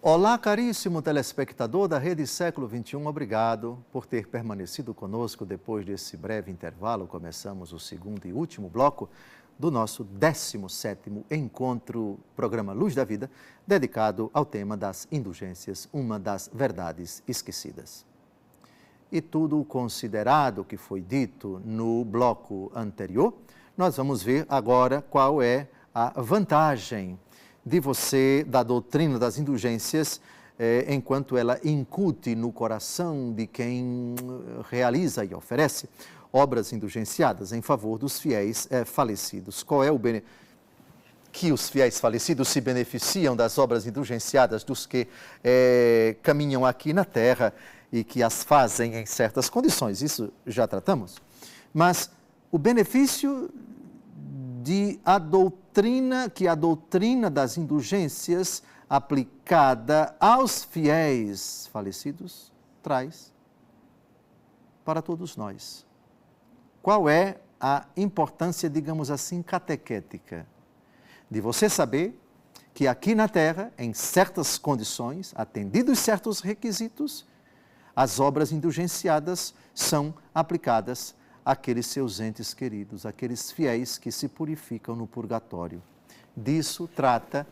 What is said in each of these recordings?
Olá, caríssimo telespectador da Rede Século XXI, obrigado por ter permanecido conosco depois desse breve intervalo. Começamos o segundo e último bloco do nosso 17º encontro, programa Luz da Vida, dedicado ao tema das indulgências, uma das verdades esquecidas. E tudo considerado o que foi dito no bloco anterior, nós vamos ver agora qual é a vantagem de você, da doutrina das indulgências, enquanto ela incute no coração de quem realiza e oferece obras indulgenciadas em favor dos fiéis falecidos. Qual é o benefício? Que os fiéis falecidos se beneficiam das obras indulgenciadas dos que caminham aqui na Terra e que as fazem em certas condições, isso já tratamos. Mas o benefício que a doutrina das indulgências aplicada aos fiéis falecidos traz para todos nós. Qual é a importância, digamos assim, catequética de você saber que aqui na Terra, em certas condições, atendidos certos requisitos, as obras indulgenciadas são aplicadas àqueles seus entes queridos, aqueles fiéis que se purificam no purgatório. Disso trata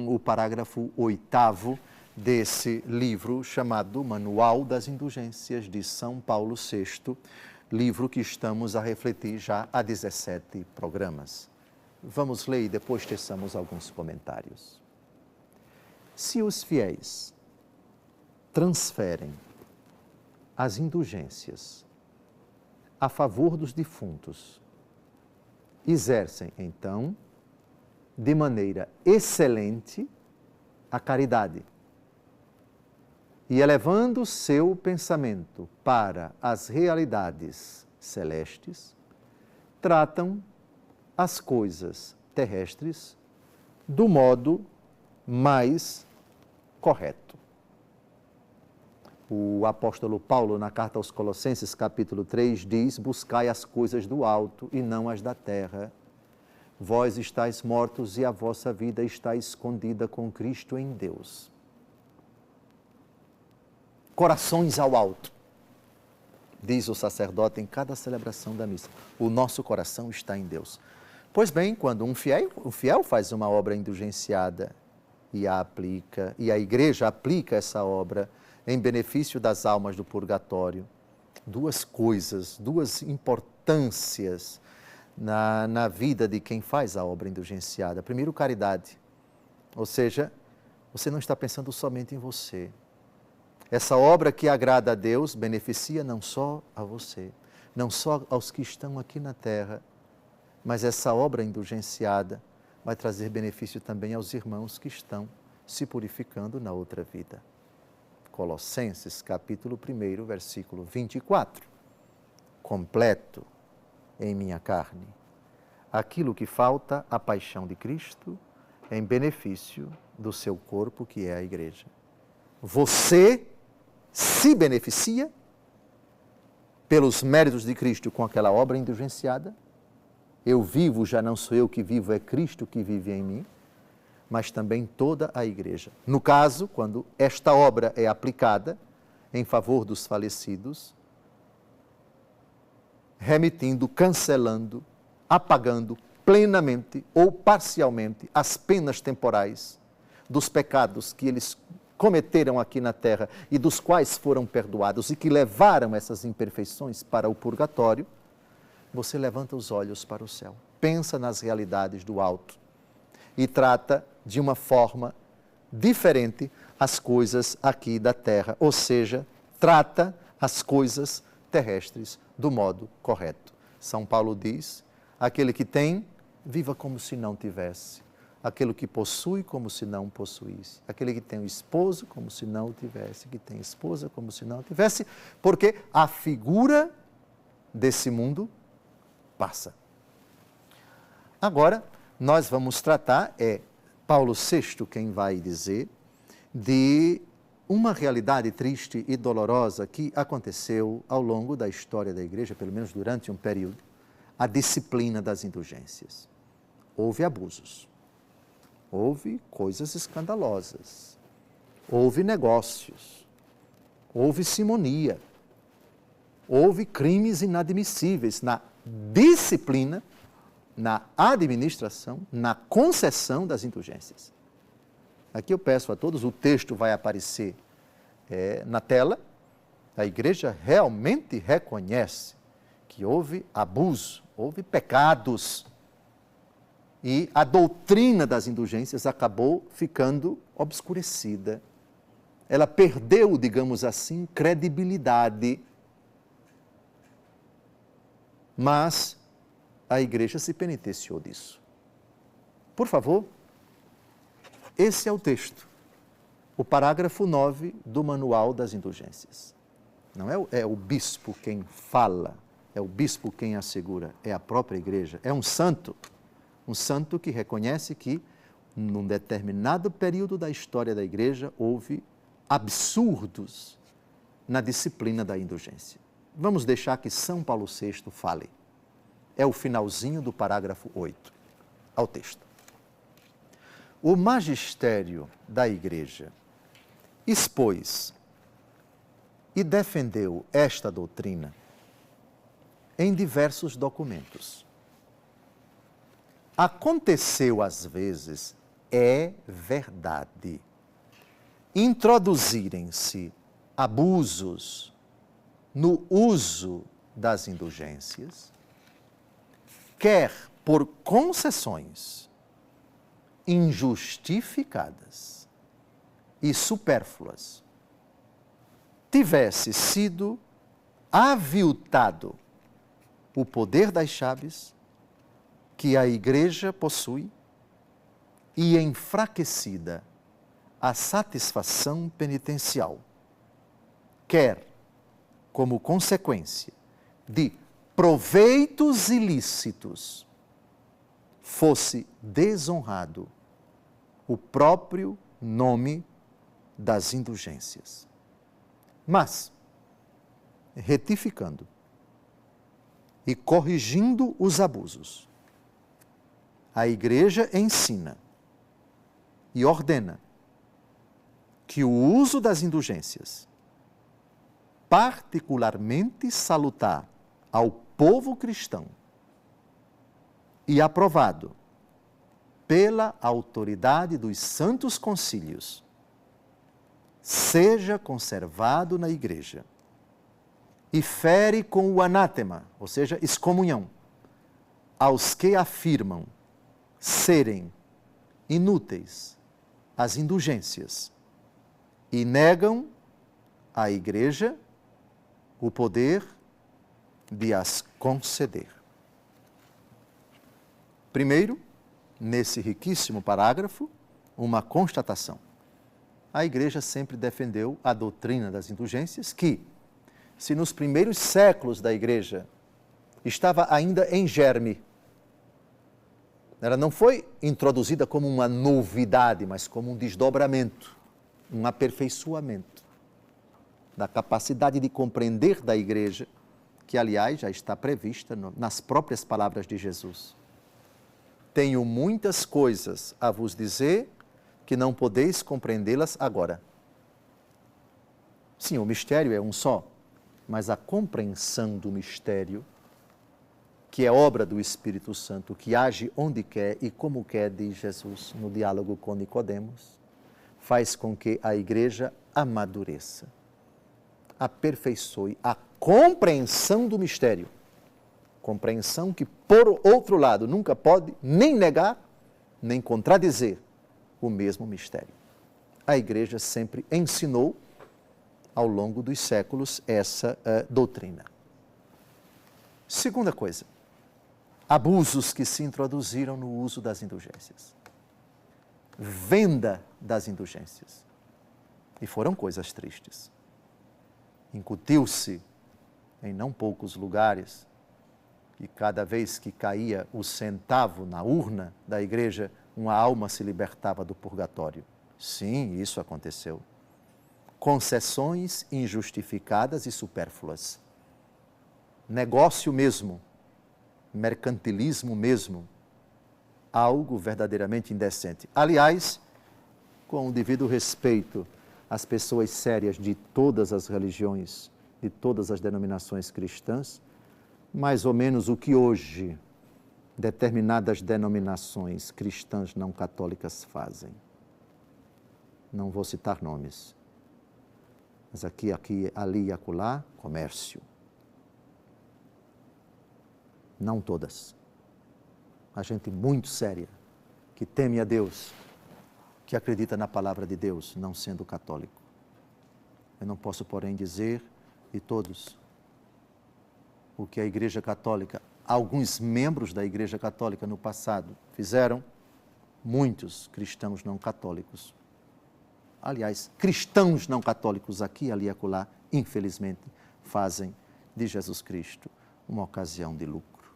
o parágrafo 8º desse livro chamado Manual das Indulgências de São Paulo VI, livro que estamos a refletir já há 17 programas. Vamos ler e depois teçamos alguns comentários. Se os fiéis transferem as indulgências a favor dos defuntos, exercem, então, de maneira excelente a caridade e, elevando seu pensamento para as realidades celestes, tratam as coisas terrestres do modo mais correto. O apóstolo Paulo, na carta aos Colossenses, capítulo 3, diz: buscai as coisas do alto e não as da terra. Vós estáis mortos e a vossa vida está escondida com Cristo em Deus. Corações ao alto, diz o sacerdote em cada celebração da missa. O nosso coração está em Deus. Pois bem, quando um fiel faz uma obra indulgenciada e a aplica, e a igreja aplica essa obra em benefício das almas do purgatório, duas coisas, duas importâncias na vida de quem faz a obra indulgenciada. Primeiro, caridade, ou seja, você não está pensando somente em você. Essa obra que agrada a Deus beneficia não só a você, não só aos que estão aqui na Terra, mas essa obra indulgenciada vai trazer benefício também aos irmãos que estão se purificando na outra vida. Colossenses, capítulo 1, versículo 24. Completo em minha carne aquilo que falta à paixão de Cristo em benefício do seu corpo, que é a igreja. Você se beneficia pelos méritos de Cristo com aquela obra indulgenciada. Eu vivo, já não sou eu que vivo, é Cristo que vive em mim, mas também toda a igreja. No caso, quando esta obra é aplicada em favor dos falecidos, remitindo, cancelando, apagando plenamente ou parcialmente as penas temporais dos pecados que eles cometeram aqui na terra e dos quais foram perdoados e que levaram essas imperfeições para o purgatório, você levanta os olhos para o céu, pensa nas realidades do alto e trata de uma forma diferente as coisas aqui da terra, ou seja, trata as coisas terrestres do modo correto. São Paulo diz: aquele que tem, viva como se não tivesse. Aquele que possui, como se não possuísse. Aquele que tem um esposo, como se não o tivesse. Que tem esposa, como se não o tivesse. Porque a figura desse mundo passa. Agora, nós vamos tratar, Paulo VI quem vai dizer, de uma realidade triste e dolorosa que aconteceu ao longo da história da igreja, pelo menos durante um período, a disciplina das indulgências. Houve abusos, houve coisas escandalosas, houve negócios, houve simonia, houve crimes inadmissíveis na disciplina, na administração, na concessão das indulgências. Aqui eu peço a todos, o texto vai aparecer na tela. A igreja realmente reconhece que houve abuso, houve pecados, e a doutrina das indulgências acabou ficando obscurecida. Ela perdeu, digamos assim, credibilidade. Mas a igreja se penitenciou disso. Por favor, esse é o texto, o parágrafo 9 do Manual das Indulgências. Não é o bispo quem fala, é o bispo quem assegura, é a própria igreja, é um santo que reconhece que, num determinado período da história da igreja, houve absurdos na disciplina da indulgência. Vamos deixar que São Paulo VI fale. É o finalzinho do parágrafo 8, ao texto. O magistério da igreja expôs e defendeu esta doutrina em diversos documentos. Aconteceu às vezes, é verdade, introduzirem-se abusos no uso das indulgências, quer por concessões injustificadas e supérfluas, tivesse sido aviltado o poder das chaves que a igreja possui e enfraquecida a satisfação penitencial, quer como consequência de proveitos ilícitos, fosse desonrado o próprio nome das indulgências. Mas, retificando e corrigindo os abusos, a igreja ensina e ordena que o uso das indulgências, particularmente salutar ao povo cristão e aprovado pela autoridade dos santos concílios, seja conservado na igreja e fere com o anátema, ou seja, excomunhão, aos que afirmam serem inúteis as indulgências e negam à igreja o poder de as conceder. Primeiro, nesse riquíssimo parágrafo, uma constatação. A igreja sempre defendeu a doutrina das indulgências que, se nos primeiros séculos da igreja estava ainda em germe, ela não foi introduzida como uma novidade, mas como um desdobramento, um aperfeiçoamento da capacidade de compreender da igreja, que, aliás, já está prevista nas próprias palavras de Jesus. Tenho muitas coisas a vos dizer que não podeis compreendê-las agora. Sim, o mistério é um só, mas a compreensão do mistério, que é obra do Espírito Santo, que age onde quer e como quer, diz Jesus no diálogo com Nicodemos, faz com que a igreja amadureça, aperfeiçoe a compreensão do mistério. Compreensão que, por outro lado, nunca pode nem negar, nem contradizer o mesmo mistério. A igreja sempre ensinou, ao longo dos séculos, essa doutrina. Segunda coisa, abusos que se introduziram no uso das indulgências. Venda das indulgências. E foram coisas tristes. Incutiu-se, em não poucos lugares, que cada vez que caía o centavo na urna da igreja, uma alma se libertava do purgatório. Sim, isso aconteceu. Concessões injustificadas e supérfluas. Negócio mesmo, mercantilismo mesmo, algo verdadeiramente indecente. Aliás, com o devido respeito as pessoas sérias de todas as religiões, de todas as denominações cristãs, mais ou menos o que hoje determinadas denominações cristãs não católicas fazem. Não vou citar nomes, mas aqui, ali e acolá, comércio. Não todas. A gente muito séria, que teme a Deus, que acredita na palavra de Deus, não sendo católico. Eu não posso, porém, dizer de todos o que a Igreja Católica, alguns membros da Igreja Católica no passado fizeram, muitos cristãos não católicos. Aliás, cristãos não católicos aqui, ali e acolá, infelizmente, fazem de Jesus Cristo uma ocasião de lucro.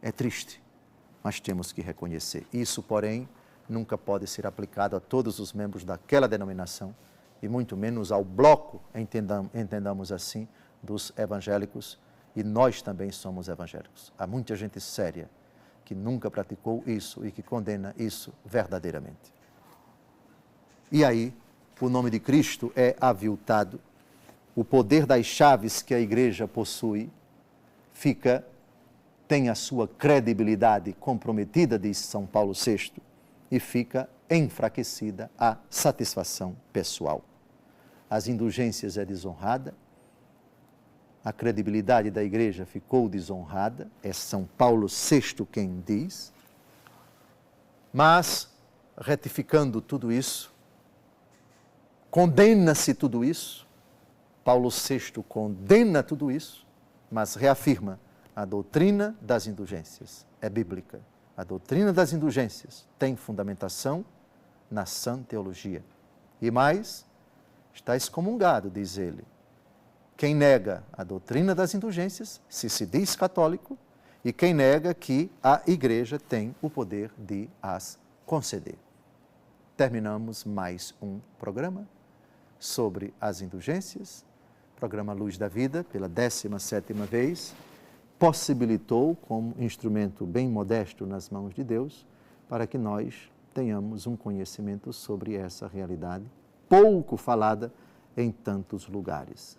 É triste, mas temos que reconhecer. Isso, porém, nunca pode ser aplicado a todos os membros daquela denominação, e muito menos ao bloco, entendamos assim, dos evangélicos, e nós também somos evangélicos. Há muita gente séria que nunca praticou isso e que condena isso verdadeiramente. E aí, o nome de Cristo é aviltado, o poder das chaves que a igreja possui tem a sua credibilidade comprometida, diz São Paulo VI, e fica enfraquecida a satisfação pessoal. As indulgências é desonrada, a credibilidade da igreja ficou desonrada, é São Paulo VI quem diz, mas, retificando tudo isso, condena-se tudo isso, Paulo VI condena tudo isso, mas reafirma a doutrina das indulgências, é bíblica. A doutrina das indulgências tem fundamentação na sã teologia. E mais, está excomungado, diz ele, quem nega a doutrina das indulgências, se diz católico, e quem nega que a igreja tem o poder de as conceder. Terminamos mais um programa sobre as indulgências, programa Luz da Vida, pela 17ª vez, possibilitou como instrumento bem modesto nas mãos de Deus, para que nós tenhamos um conhecimento sobre essa realidade, pouco falada em tantos lugares.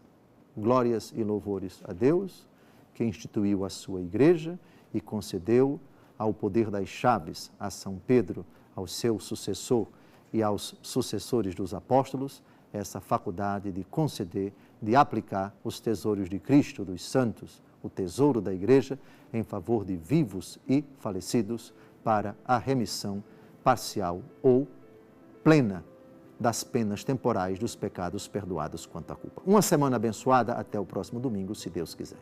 Glórias e louvores a Deus, que instituiu a sua igreja e concedeu ao poder das chaves, a São Pedro, ao seu sucessor e aos sucessores dos apóstolos, essa faculdade de conceder, de aplicar os tesouros de Cristo, dos santos, o tesouro da igreja, em favor de vivos e falecidos, para a remissão parcial ou plena das penas temporais dos pecados perdoados quanto à culpa. Uma semana abençoada, até o próximo domingo, se Deus quiser.